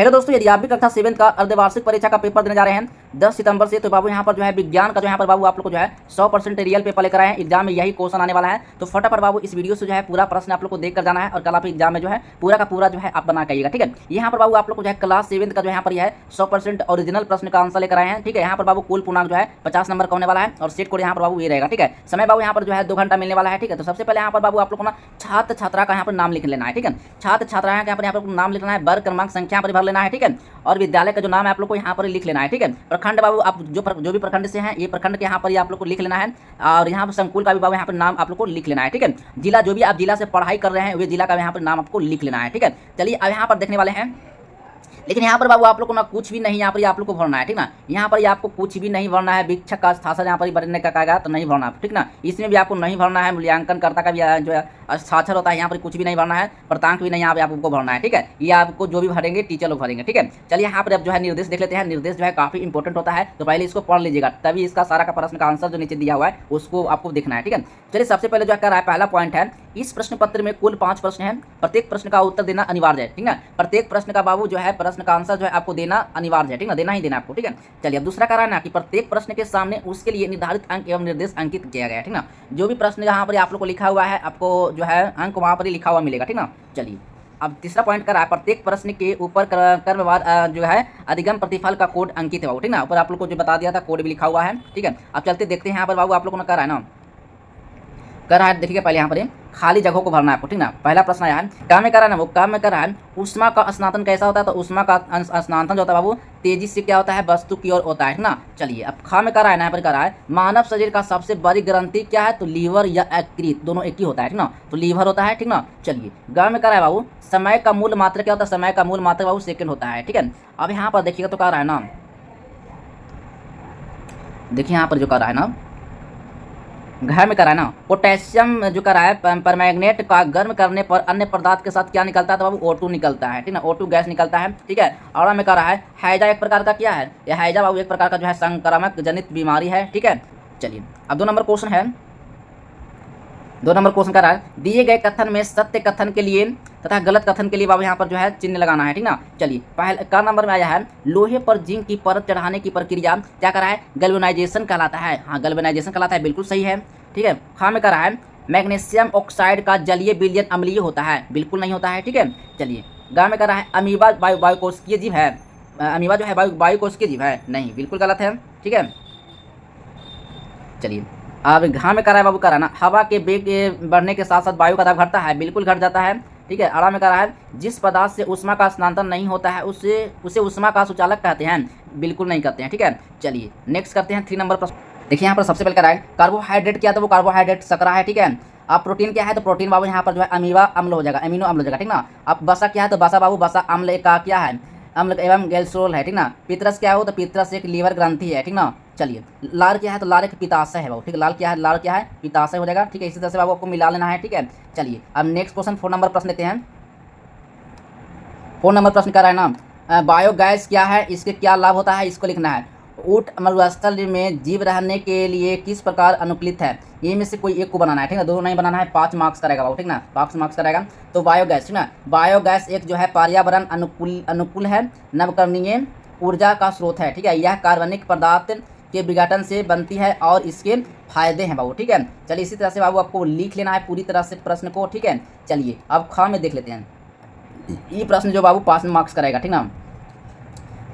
Hello दोस्तों, यदि आप भी कक्षा 7 का अर्धवार्षिक परीक्षा का पेपर देने जा रहे हैं 10 सितंबर से, तो बाबू यहाँ पर जो है विज्ञान का जो यहाँ पर बाबू आप लोग को जो है 100% रियल पेपर लेकर आए हैं। एग्जाम में यही क्वेश्चन आने वाला है, तो फटाफट बाबू इस वीडियो से जो है पूरा प्रश्न आप लोग को देख कर जाना है और कल आप एग्जाम में जो है पूरा का पूरा जो है आप बना के आइएगा। ठीक है, यहाँ पर बाबू आप लोग को जो है क्लास 7 का जो यहाँ पर यह 100% ओरिजिनल प्रश्न का आंसर लेकर आए हैं। ठीक है, यहाँ पर बाबू कुल पूर्णांक जो है 50 नंबर का होने वाला है और सेट कोड यहाँ पर बाबू ये रहेगा। ठीक है, समय बाबू यहाँ पर जो है 2 घंटा मिलने वाला है। ठीक है, तो सबसे पहले यहाँ पर बाबू आप लोग को ना छात्र छात्रा का यहाँ पर नाम लिख लेना है। ठीक है, छात्र छात्रा का यहाँ पर नाम लिखना है, वर्ग क्रमांक संख्या पर भर लेना है। ठीक है, और विद्यालय का जो नाम है आप लोग को यहाँ पर लिख लेना है। ठीक है, प्रखंड बाबू आप जो भी प्रखंड से हैं ये प्रखंड के यहाँ पर आप लोग को लिख लेना है और यहाँ पर संकुल का भी बाबू यहाँ पर नाम आप लोग को लिख लेना है। ठीक है, जिला जो भी आप जिला से पढ़ाई कर रहे हैं वे जिला का यहाँ पर नाम आपको लिख लेना है। ठीक है, चलिए अब यहाँ पर देखने वाले हैं, लेकिन यहाँ पर बाबू आप लोग को ना कुछ भी नहीं यहाँ पर आप लोग को भरना है। ठीक ना, यहाँ पर आपको कुछ भी नहीं भरना है। वीक्षक का हस्ताक्षर यहाँ पर भरने का कहेगा तो नहीं भरना। ठीक ना, इसमें भी आपको नहीं भरना है। मूल्यांकनकर्ता का भी जो है हस्ताक्षर होता है यहाँ पर कुछ भी नहीं भरना है। प्रांतांक भी नहीं यहाँ पे आपको भरना है। ठीक है, ये आपको जो भी भरेंगे टीचर लोग भरेंगे। ठीक है, चलिए यहाँ पर अब जो है निर्देश देख लेते हैं। निर्देश जो है काफी इंपॉर्टेंट होता है, तो पहले इसको पढ़ लीजिएगा, तभी इसका सारा का प्रश्न का आंसर जो नीचे दिया हुआ है उसको आपको देखना है। ठीक है, चलिए सबसे पहले जो है पहला पॉइंट है, इस प्रश्न पत्र में कुल 5 प्रश्न हैं, प्रत्येक प्रश्न का उत्तर देना अनिवार्य है। ठीक है, प्रत्येक प्रश्न का बाबू जो है प्रश्न का आंसर जो है आपको देना अनिवार्य है। ठीक है, देना ही देना आपको। ठीक है, चलिए अब दूसरा कारण है कि प्रत्येक प्रश्न के सामने उसके लिए निर्धारित अंक एवं निर्देश अंकित किया गया है। ठीक ना, जो भी प्रश्न यहाँ पर आप लोग को लिखा हुआ है आपको जो है अंक वहाँ पर ही लिखा हुआ मिलेगा। ठीक ना, चलिए अब तीसरा पॉइंट करा है, प्रत्येक प्रश्न के ऊपर क्रमवार जो है अधिगम प्रतिफल का कोड अंकित है बाबू। ठीक ना, ऊपर आप लोग को जो बता दिया था कोड भी लिखा हुआ है। ठीक है, अब चलते देखते हैं यहाँ पर बाबू आप लोगों ने करा है ना, कर रहा है। देखिए पहले यहाँ पर खाली जगहों को भरना है आपको। ठीक ना, पहला प्रश्न आया है काम में कर रहा है ना, वो काम में कर रहा है ऊष्मा का स्नातन कैसा होता है, तो ऊष्मा का स्नातन जो होता है बाबू तेजी से क्या होता है, वस्तु की ओर होता है ना। चलिए अब खा में कर रहा है ना, यहाँ पर कर रहा है मानव शरीर का सबसे बड़ी ग्रंथि क्या है, तो लीवर या यकृत, दोनों एक ही होता है। ठीक ना, तो लीवर होता है। ठीक ना, चलिए ग में कर रहा है बाबू समय का मूल मात्रा क्या होता है, समय का मूल मात्रा बाबू सेकंड होता है। ठीक है, अब यहाँ पर देखिएगा तो कर रहा है ना, देखिए यहाँ पर जो कर रहा है ना घर में करा है ना, पोटेशियम जो करा है परमैंगनेट का गर्म करने पर अन्य पदार्थ के साथ क्या निकलता है, तो बाबू O2 निकलता है। ठीक ना, O2 गैस निकलता है। ठीक है, और में करा है हैजा एक प्रकार का क्या है, यह हैजा बाबू एक प्रकार का जो है संक्रामक जनित बीमारी है। ठीक है, चलिए अब 2 नंबर क्वेश्चन है, 2 नंबर क्वेश्चन कर रहा है दिए गए कथन में सत्य कथन के लिए तथा गलत कथन के लिए बाबू यहाँ पर जो है चिन्ह लगाना है। ठीक ना, चलिए पहले का नंबर में आया है लोहे पर जिंक की परत चढ़ाने की प्रक्रिया क्या करा है, गैल्वेनाइजेशन कहलाता है। हाँ, गैल्वेनाइजेशन कहलाता है, बिल्कुल सही है। ठीक है, खा में करा है मैग्नीशियम ऑक्साइड का जलीय विलयन अम्लीय होता है, बिल्कुल नहीं होता है। ठीक है, चलिए गा में करा है अमीबा वायुकोशिकीय जीव है, अमीबा जो है वायुकोशिकीय जीव है, नहीं, बिल्कुल गलत है। ठीक है, चलिए अब घा में करा है बाबू करा ना हवा के वेग बढ़ने के साथ साथ वायु का दाब घटता है, बिल्कुल घट जाता है। ठीक है, आड़ा में करा है जिस पदार्थ से ऊष्मा का स्थानांतरण नहीं होता है उसे ऊष्मा का सुचालक कहते हैं, बिल्कुल नहीं कहते हैं। ठीक है, चलिए नेक्स्ट करते हैं 3 नंबर प्रश्न। देखिए यहाँ पर सबसे पहले करा है कार्बोहाइड्रेट क्या, तो वो कार्बोहाइड्रेट सकरा है। ठीक है, अब प्रोटीन क्या है, तो प्रोटीन बाबू यहाँ पर जो है अमीबा अम्ल हो जाएगा, अमीनो अम्ल हो जाएगा। ठीक ना, अब बसा क्या है, तो बसा बाबू बसा अम्ल का क्या है, अम्ल एवं गैल्सोल है। ठीक ना, पितरस क्या हो, तो पितरस एक लीवर ग्रंथि है। ठीक ना, चलिए लार क्या है, तो लार एक पिताशय है बाबू। ठीक है, लाल क्या है, लार क्या है, पिताशय हो जाएगा। ठीक है, इसी तरह से बाबू आपको मिला लेना है। ठीक है, चलिए अब नेक्स्ट क्वेश्चन 4 नंबर प्रश्न लेते हैं। 4 नंबर प्रश्न कर रहा है ना बायोगैस क्या है, इसके क्या लाभ होता है, इसको लिखना है। ऊँट मरुस्थल में जीव रहने के लिए किस प्रकार अनुकूलित है, ये में से कोई एक को बनाना है। ठीक है, 2 नहीं बनाना है, 5 मार्क्स करेगा बाबू। ठीक ना, 5 मार्क्स करेगा। तो बायोगैस, ठीक ना, बायोगैस एक जो है पर्यावरण अनुकूल है, नवकरणीय ऊर्जा का स्रोत है। ठीक है, यह कार्बनिक पदार्थ के विघटन से बनती है और इसके फायदे हैं बाबू। ठीक है, चलिए इसी तरह से बाबू आपको लिख लेना है पूरी तरह से प्रश्न को। ठीक है, चलिए अब खा में देख लेते हैं, ये प्रश्न जो बाबू 5 मार्क्स करेगा। ठीक ना,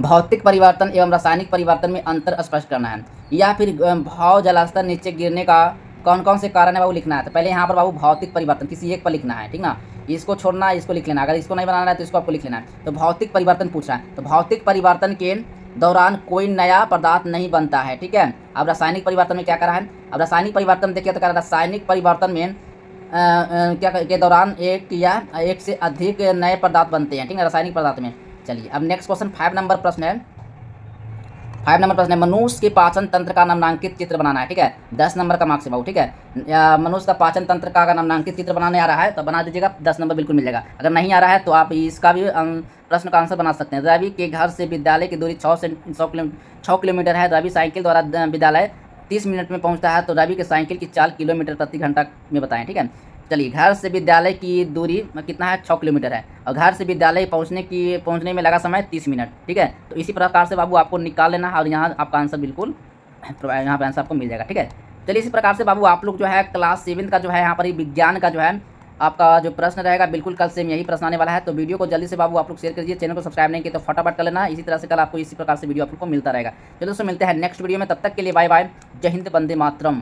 भौतिक परिवर्तन एवं रासायनिक परिवर्तन में अंतर स्पष्ट करना है, या फिर भाव जलस्तर नीचे गिरने का कौन कौन से कारण है बाबू लिखना है। तो पहले यहाँ पर बाबू भौतिक परिवर्तन किसी एक पर लिखना है। ठीक ना, इसको छोड़ना है, इसको लिख लेना, अगर इसको नहीं बनाना है तो इसको आपको लिख लेना है। तो भौतिक परिवर्तन पूछ रहा है, तो भौतिक परिवर्तन के दौरान कोई नया पदार्थ नहीं बनता है। ठीक है, अब रासायनिक परिवर्तन में क्या करा है, अब रासायनिक परिवर्तन देखिए तो कह रहा है रासायनिक परिवर्तन में क्या के दौरान एक या एक से अधिक नए पदार्थ बनते हैं। ठीक है, रासायनिक पदार्थ में। चलिए अब नेक्स्ट क्वेश्चन 5 नंबर प्रश्न है। 5 नंबर प्रश्न है मनुष्य के पाचन तंत्र का नामांकित चित्र बनाना है। ठीक है, 10 नंबर का मार्क्स है बाबू। ठीक है, मनुष्य का पाचन तंत्र का अगर नामांकित चित्र बनाने आ रहा है तो बना दीजिएगा, 10 नंबर बिल्कुल मिल जाएगा। अगर नहीं आ रहा है तो आप इसका भी प्रश्न का आंसर बना सकते हैं। रवि के घर से विद्यालय की दूरी 6 किलोमीटर है, रवि साइकिल द्वारा विद्यालय 30 मिनट में पहुंचता है, तो रवि के साइकिल की चाल किलोमीटर प्रति घंटा में बताएं। ठीक है, चलिए, घर से विद्यालय की दूरी कितना है, 6 किलोमीटर है, और घर से विद्यालय पहुंचने में लगा समय 30 मिनट। ठीक है, तो इसी प्रकार से बाबू आपको निकाल लेना है, और यहाँ आपका आंसर बिल्कुल यहाँ पर आंसर आपको मिल जाएगा। ठीक है, चलिए इसी प्रकार से बाबू आप लोग जो है क्लास 7 का जो है यहाँ पर विज्ञान का जो है आपका जो प्रश्न रहेगा बिल्कुल कल सेम यही प्रश्न आने वाला है। तो वीडियो को जल्दी से बाबू आप लोग शेयर कर दीजिए, चैनल को सब्सक्राइब नहीं किया तो फटाफट कर लेना। इसी तरह से कल आपको इसी प्रकार से वीडियो आप लोग को मिलता रहेगा। चलो दोस्तों, मिलते हैं नेक्स्ट वीडियो में, तब तक के लिए बाय बाय, जय हिंद, वंदे मातरम।